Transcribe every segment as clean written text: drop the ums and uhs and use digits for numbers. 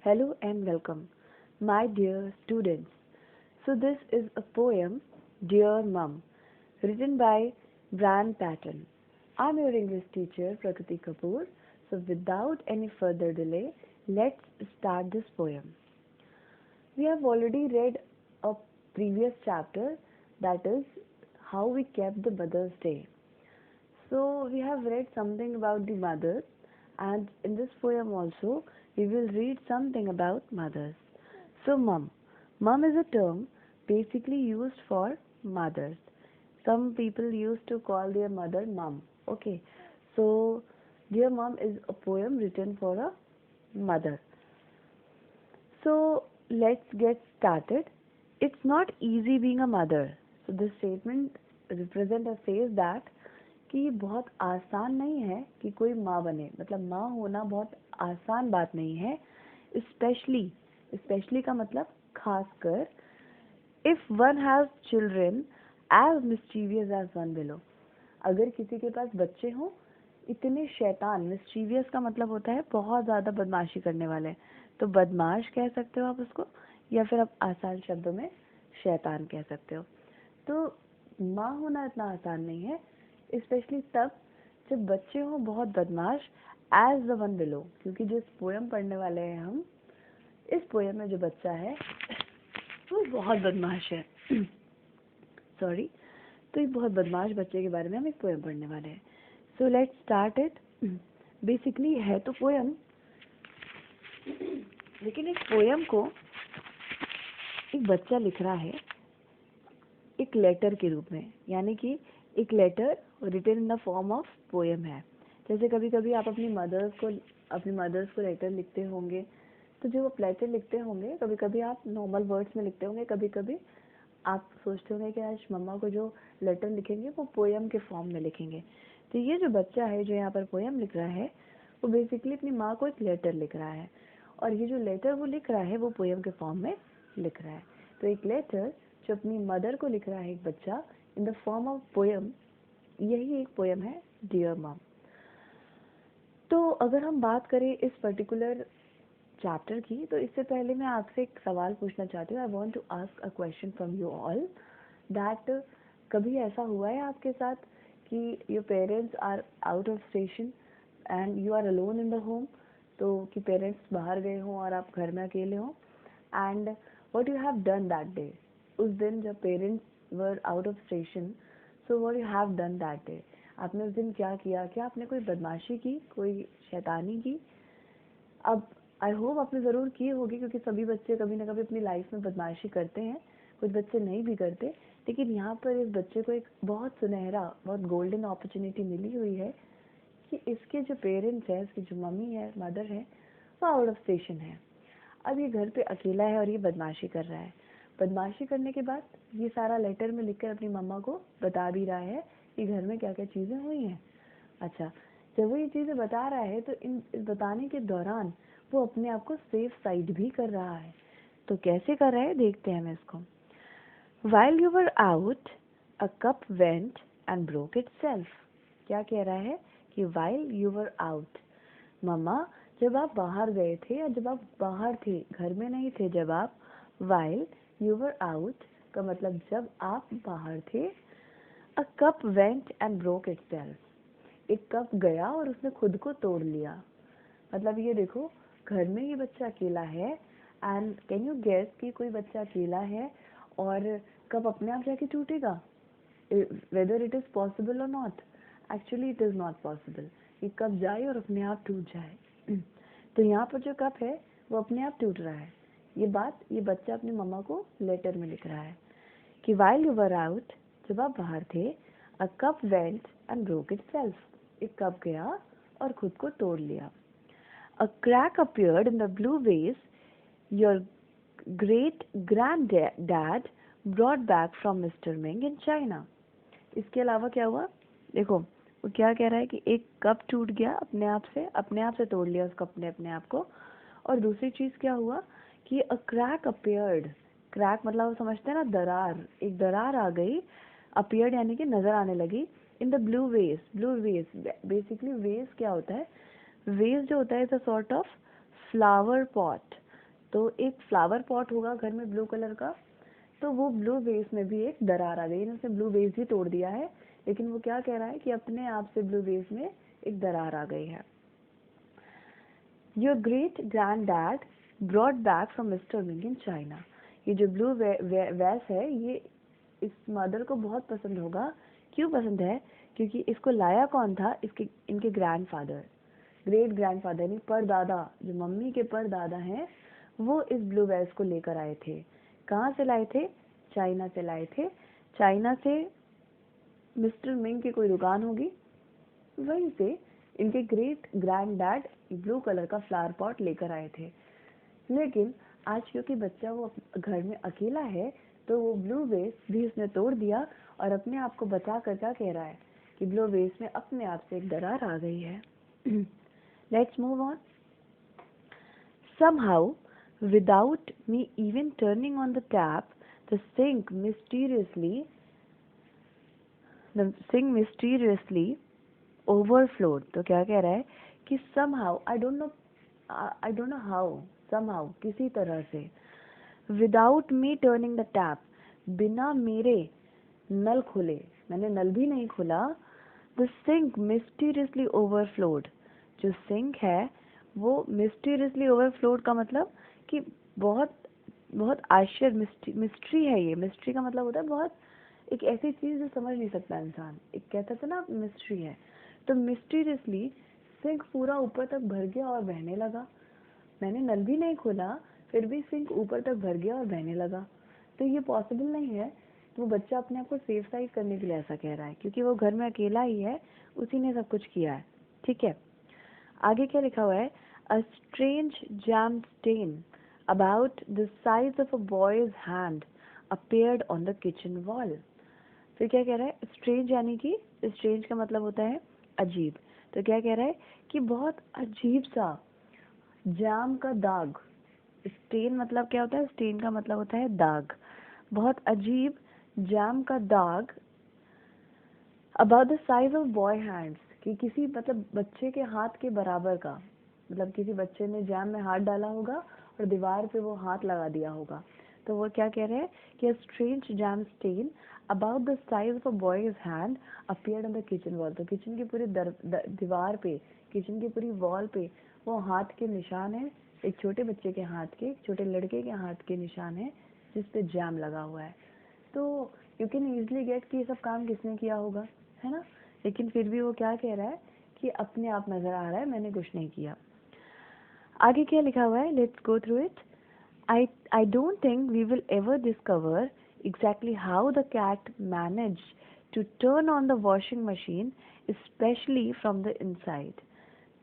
Hello and welcome, my dear students. So, this is a poem, Dear Mum, written by Brian Patton. I'm your English teacher, Prakriti Kapoor. So, without any further delay, let's start this poem. We have already read a previous chapter, that is, how we kept the Mother's Day. So, we have read something about the mothers, and in this poem also, we will read something about mothers. So, mum. Mum is a term basically used for mothers. Some people used to call their mother mum. Okay. So, Dear Mum is a poem written for a mother. So, let's get started. It's not easy being a mother. So, this statement represent or says that कि बहुत आसान नहीं है कि कोई माँ बने, मतलब माँ होना बहुत आसान बात नहीं है. स्पेशली का मतलब खासकर if one has children as mischievous as one below. अगर किसी के पास बच्चे हों इतने शैतान, मिस्चीवियस का मतलब होता है बहुत ज़्यादा बदमाशी करने वाले, तो बदमाश कह सकते हो आप उसको, या फिर आप आसान शब्दों में शैतान कह सकते हो. तो माँ होना इतना आसान नहीं है, स्पेशली तब जब बच्चे हों बहुत बदमाश एज द वन बिलो. क्योंकि जिस पोएम पढ़ने वाले हैं हम, इस पोएम में जो बच्चा है वो बहुत बदमाश है. सॉरी. तो एक बहुत बदमाश बच्चे के बारे में हम एक पोएम पढ़ने वाले हैं. So let's start it. Basically है तो पोएम, लेकिन इस पोएम को एक बच्चा लिख रहा है एक लेटर के रूप में, यानी कि एक letter written in the form of poem है. जैसे कभी कभी आप अपनी मदर्स को लेटर लिखते होंगे, तो जो आप लेटर लिखते होंगे कभी कभी आप नॉर्मल वर्ड्स में लिखते होंगे, कभी कभी आप सोचते होंगे कि आज मम्मा को जो लेटर लिखेंगे वो पोएम के फॉर्म में लिखेंगे. तो ये जो बच्चा है जो यहाँ पर पोएम लिख रहा है वो बेसिकली अपनी माँ को एक लेटर लिख रहा है, और ये जो लेटर वो लिख रहा है वो पोएम के फॉर्म में लिख रहा है. तो एक लेटर जो अपनी मदर को लिख रहा है एक बच्चा इन द फॉर्म ऑफ पोएम, यही एक पोएम है डियर मॉम. तो अगर हम बात करें इस पर्टिकुलर चैप्टर की, तो इससे पहले मैं आपसे एक सवाल पूछना चाहती हूँ. I want to ask a question from you all that कभी ऐसा हुआ है आपके साथ कि your parents are out of station and you are alone in the home. तो कि पेरेंट्स बाहर गए हों और आप घर में अकेले हों, and what you have done that day. उस दिन जब parents were out of station, so what you have done that day. आपने उस दिन क्या किया? क्या आपने कोई बदमाशी की, कोई शैतानी की? अब आई होप आपने ज़रूर की होगी, क्योंकि सभी बच्चे कभी ना कभी अपनी लाइफ में बदमाशी करते हैं, कुछ बच्चे नहीं भी करते. लेकिन यहाँ पर इस बच्चे को एक बहुत सुनहरा, बहुत गोल्डन अपॉर्चुनिटी मिली हुई है कि इसके जो पेरेंट्स हैं, इसकी जो मम्मी है, मदर है, वो आउट ऑफ स्टेशन है. अब ये घर पे अकेला है और ये बदमाशी कर रहा है. बदमाशी करने के बाद ये सारा लेटर में लिखकर अपनी मम्मा को बता भी रहा है कि घर में क्या क्या चीज़ें हुई हैं. अच्छा, जब वो ये चीज़ें बता रहा है तो इस बताने के दौरान वो अपने आप को सेफ साइड भी कर रहा है. तो कैसे कर रहा है देखते हैं हम इसको. While you were out, a cup went and broke itself. क्या कह रहा है कि while you were out, मम्मा जब आप बाहर गए थे या जब आप बाहर थे, घर में नहीं थे जब आप, while you were out का मतलब जब आप बाहर थे, a cup went and broke itself. एक कप गया और उसने खुद को तोड़ लिया. मतलब ये देखो, घर में ये बच्चा अकेला है, एंड कैन यू गेस कि कोई बच्चा अकेला है और कप अपने आप जाके टूटेगा? वेदर इट इज़ पॉसिबल और not? Actually it is not possible. ये कप जाए और अपने आप टूट जाए. तो यहाँ पर जो कप है वो अपने आप टूट रहा है. ये बच्चा अपनी मम्मा को लेटर में लिख रहा है कि while you were out, जब आप बाहर थे, a cup went and broke itself. एक कप गया और खुद को तोड़ लिया. A crack appeared in the blue vase your great granddad brought back from Mr. Ming in China. इसके अलावा क्या हुआ? देखो, वो क्या कह रहा है कि एक कप टूट गया अपने आप से तोड़ लिया उसको अपने आप को. और दूसरी चीज़ क्या हुआ कि a crack appeared. क्रैक मतलब वो समझते हैं ना, दरार. एक दरार आ गई. appeared यानी कि नज़र आने लगी. इन द ब्लू वेस बेसिकली वेस क्या होता है? वेस जो होता है is a sort of flower pot. तो एक फ्लावर पॉट होगा घर में ब्लू कलर का, तो वो ब्लू वेस में भी एक दरार आ गई, उसने ब्लू वेस ही तोड़ दिया है, लेकिन वो क्या कह रहा है कि अपने आप से ब्लू वेस में एक दरार आ गई है। Your great grand dad brought back from mister Ming in China. ये जो ब्लू वेस है ये इस मदर को बहुत पसंद होगा। क्यों पसंद है? क्योंकि इसको लाया कौन था? इनके ग्रैंडफादर, ग्रेट ग्रैंडफादर यानी परदादा, जो मम्मी के परदादा हैं, वो इस ब्लू वेस को लेकर आए थे। कहाँ से लाए थे? चाइना से लाए थे। चाइना से मिस्टर मिंग की कोई दुकान होगी, वहीं से इनके great grand dad blue colour का फ्लावर पॉट लेकर आए थे। लेकिन आज क्योंकि बच्चा वो घर में अकेला है, तो वो ब्लू वेस भी उसने तोड़ दिया और अपने आप को बचा कर क्या कह रहा है कि ब्लू वेस में अपने आप से एक दरार आ गई है। Let's move on. Somehow, without me even turning on the tap, the sink mysteriously overflowed. तो क्या कह रहा है कि somehow, I don't know how, somehow किसी तरह से, without me turning the tap, बिना मेरे नल खोले, मैंने नल भी नहीं खोला, the sink mysteriously overflowed, जो सिंक है वो mysteriously overflowed का मतलब कि बहुत बहुत आश्चर्य, मिस्ट्री है ये। मिस्ट्री का मतलब होता है बहुत एक ऐसी चीज जो समझ नहीं सकता इंसान, एक कहता था ना मिस्ट्री है, तो मिस्टीरियसली सिंक पूरा ऊपर तक भर गया और बहने लगा। मैंने नल भी नहीं खोला, फिर भी सिंक ऊपर तक भर गया और बहने लगा। तो ये पॉसिबल नहीं है। तो वो बच्चा अपने आप को सेफ साइड करने के लिए ऐसा कह रहा है, क्योंकि वो घर में अकेला ही है, उसी ने सब कुछ किया है। ठीक है, आगे क्या लिखा हुआ है? A strange jam stain about the size of a boy's hand appeared on the kitchen wall. फिर क्या कह रहा है? स्ट्रेंज यानी कि स्ट्रेंज का मतलब होता है अजीब। तो क्या कह रहा है कि बहुत अजीब सा जाम का दाग। स्टेन मतलब क्या होता है? स्टेन का मतलब होता है दाग। बहुत अजीब जाम का दाग about the size of boy hands, कि किसी मतलब बच्चे के हाथ के बराबर का, मतलब किसी बच्चे ने जैम में हाथ डाला होगा और दीवार पे वो हाथ लगा दिया होगा। तो वो क्या कह रहे हैं कि strange jam stain about the size of a boy's hand appeared on the kitchen wall. तो किचन की पूरी दीवार पे, किचन की पूरी वॉल पे वो हाथ के निशान है, एक छोटे बच्चे के हाथ के, एक छोटे लड़के के हाथ के निशान है जिसपे जैम लगा हुआ है। तो यू कैन इजिली गेट कि ये सब काम किसने किया होगा, है ना? लेकिन फिर भी वो क्या कह रहा है कि अपने आप नजर आ रहा है, मैंने कुछ नहीं किया। आगे क्या लिखा हुआ है? Let's go through it. I don't think we will ever discover exactly how the cat managed to turn on the washing machine, especially from the inside.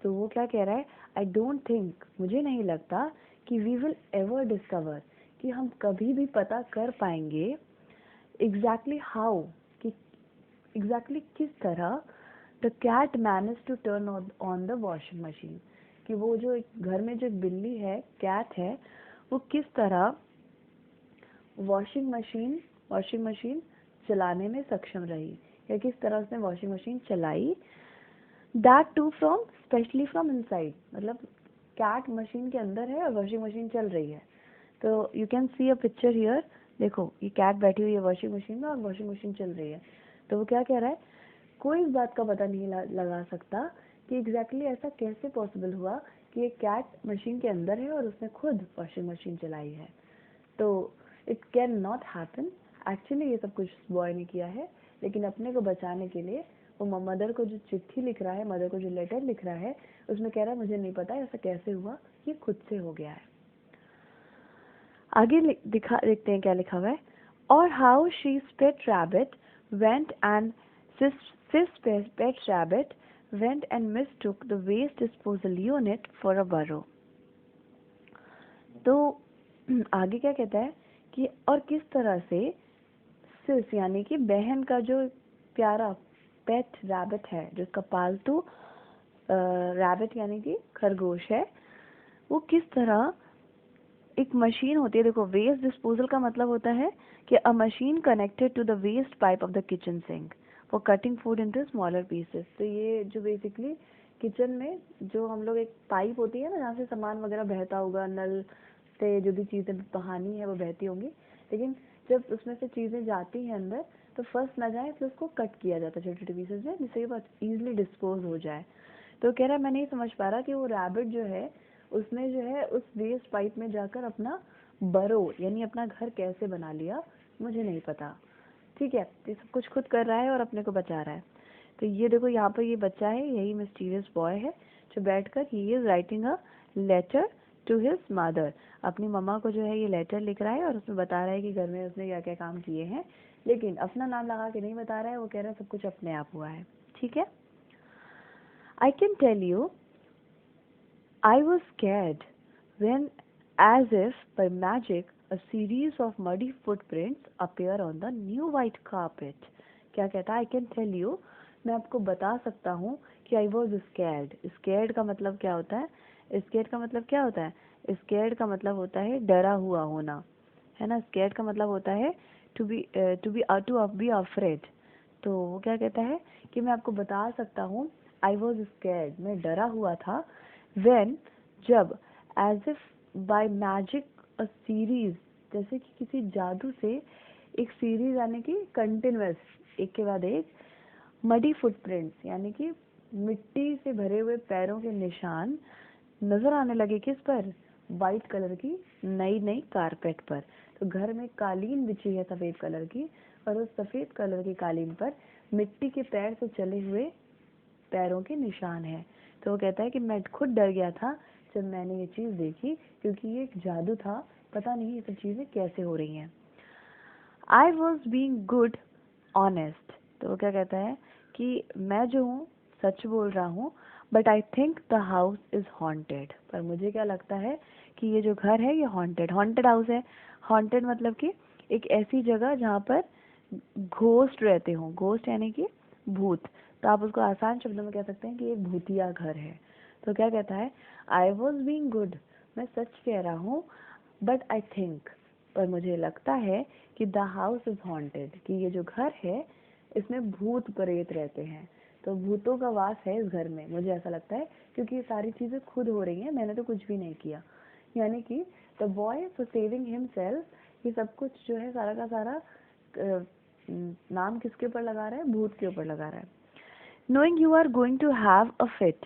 तो वो क्या कह रहा है? I don't think, मुझे नहीं लगता कि we will ever discover, कि हम कभी भी पता कर पाएंगे exactly how, कि exactly किस तरह the cat managed to turn on the washing machine, कि वो जो घर में जो बिल्ली है, कैट है, वो किस तरह वॉशिंग मशीन चलाने में सक्षम रही, या किस तरह उसने वॉशिंग मशीन चलाई। That too from specially from inside, मतलब कैट मशीन के अंदर है और वॉशिंग मशीन चल रही है। तो you can see a picture here, देखो ये कैट बैठी हुई है वॉशिंग मशीन में और वॉशिंग मशीन चल रही है। तो वो क्या कह रहा है? कोई इस बात का पता नहीं लगा सकता कि एग्जैक्टली ऐसा कैसे पॉसिबल हुआ कि ये कैट मशीन के अंदर है और उसने खुद वॉशिंग मशीन चलाई है। तो it can not happen. Actually ये सब कुछ बॉय ने किया है, लेकिन अपने को बचाने के लिए वो मदर को जो चिट्ठी लिख रहा है, मदर को जो लेटर लिख रहा है, उसमें कह रहा है मुझे नहीं पता ऐसा कैसे हुआ, ये खुद से हो गया है। आगे देखते हैं क्या लिखा हुआ है। और how she pet rabbit went and Sis pet rabbit went and mistook the waste disposal unit for a burrow. तो आगे क्या कहता है कि और किस तरह से सिस यानी कि बहन का जो प्यारा पेट रैबिट है, जिसका पालतू रैबिट यानी कि खरगोश है, वो किस तरह एक मशीन होती है। देखो, वेस्ट डिस्पोजल का मतलब होता है कि a machine connected to the waste pipe of the kitchen sink for cutting food into smaller pieces. तो ये जो बेसिकली किचन में जो हम लोग एक पाइप होती है ना, जहाँ से सामान वगैरह बहता होगा, नल से जो भी चीज़ें बहानी है वो बहती होंगी, लेकिन जब उसमें से चीज़ें जाती हैं अंदर तो फंस ना जाए तो उसको कट किया जाता है छोटे छोटे पीसेज में, जिससे ये बहुत ईजिली डिस्पोज हो जाए। तो कह रहा है मैं नहीं समझ पा रहा कि वो रैबिट जो है उसने जो है उस वेस्ट पाइप में जाकर अपना बरो यानी अपना घर कैसे बना लिया, मुझे नहीं पता। ठीक है, ये सब कुछ खुद कर रहा है और अपने को बचा रहा है। तो ये देखो यहाँ पर ये बच्चा है, यही मिस्टीरियस बॉय है जो बैठकर he is writing a letter to his mother. अपनी मम्मा को जो है ये लेटर लिख रहा है और उसमें बता रहा है कि घर में उसने क्या क्या काम किए हैं, लेकिन अपना नाम लगा के नहीं बता रहा है, वो कह रहा है सब कुछ अपने आप हुआ है। ठीक है, I can tell you I was scared when, as if by magic, a series of muddy footprints appear on the new white carpet. क्या कहता है? I can tell you, मैं आपको बता सकता हूँ कि I was scared. Scared का मतलब क्या होता है? Scared का मतलब क्या होता है? Scared का मतलब होता है डरा हुआ होना, है ना? Scared का मतलब होता है to be afraid. तो वो क्या कहता है कि मैं आपको बता सकता हूँ I was scared, मैं डरा हुआ था, when, जब, as if by magic a series, जैसे कि किसी जादू से एक सीरीज यानी कि कंटिन्यूअस एक के बाद एक मडी फुटप्रिंट्स यानी कि मिट्टी से भरे हुए पैरों के निशान नजर आने लगे। किस पर? वाइट कलर की नई नई कारपेट पर। तो घर में कालीन बिछी है सफेद कलर की, और उस सफेद कलर की कालीन पर मिट्टी के पैर से चले हुए पैरों के निशान है। तो वो कहता है कि मैं खुद डर गया था जब मैंने ये चीज देखी, क्योंकि ये एक जादू था, पता नहीं ये सब चीजें कैसे हो रही हैं। I was being good honest. तो वो क्या कहता है कि मैं जो हूँ सच बोल रहा हूँ, but I think the house is haunted. पर मुझे क्या लगता है कि ये जो घर है ये हॉन्टेड हाउस है। हॉन्टेड मतलब कि एक ऐसी जगह जहाँ पर घोस्ट रहते हों। घोस्ट यानी कि भूत। तो आप उसको आसान शब्दों में कह सकते हैं कि एक भूतिया घर है। तो क्या कहता है? आई वॉज बींग गुड, मैं सच कह रहा हूँ, बट आई थिंक, पर मुझे लगता है कि द हाउस इज हॉन्टेड, कि ये जो घर है इसमें भूत प्रेत रहते हैं। तो भूतों का वास है इस घर में, मुझे ऐसा लगता है, क्योंकि ये सारी चीजें खुद हो रही हैं, मैंने तो कुछ भी नहीं किया। यानी कि the boy for saving himself, ये सब कुछ जो है सारा का सारा नाम किसके ऊपर लगा रहा है? भूत के ऊपर लगा रहा है। Knowing you are going to have a fit,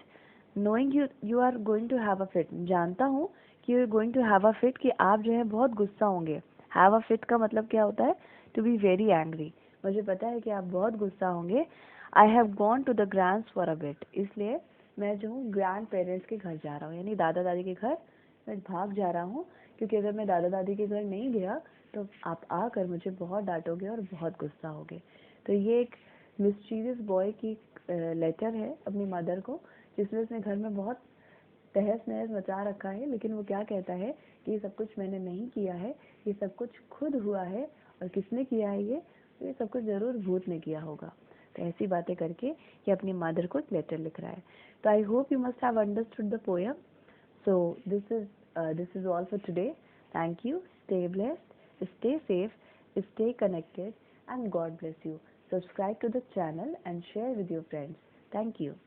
knowing you are going to have a fit, जानता हूँ कि you are going to have a fit, कि आप जो है बहुत गुस्सा होंगे। हैव अ फिट का मतलब क्या होता है? To be very angry. मुझे पता है कि आप बहुत गुस्सा होंगे। I have gone to the grands for a bit, इसलिए मैं जो हूँ ग्रैंड पेरेंट्स के घर जा रहा हूँ, यानी दादा दादी के घर मैं भाग जा रहा हूँ, क्योंकि अगर मैं दादा दादी के घर नहीं गया तो आप आकर मुझे बहुत डांटोगे और बहुत गुस्सा होगे। तो ये एक मिस्टीरियस बॉय की लेटर है अपनी मदर को, जिसमें उसने घर में बहुत तहस नहस मचा रखा है, लेकिन वो क्या कहता है कि ये सब कुछ मैंने नहीं किया है, ये सब कुछ खुद हुआ है। और किसने किया है ये सब कुछ जरूर भूत ने किया होगा। तो ऐसी बातें करके ये अपनी मदर को एक लेटर लिख रहा है। तो I hope you must have understood the poem. So this is all for today. Thank you. Stay blessed, stay safe, stay connected, and God bless you. Subscribe to the channel and share with your friends. Thank you.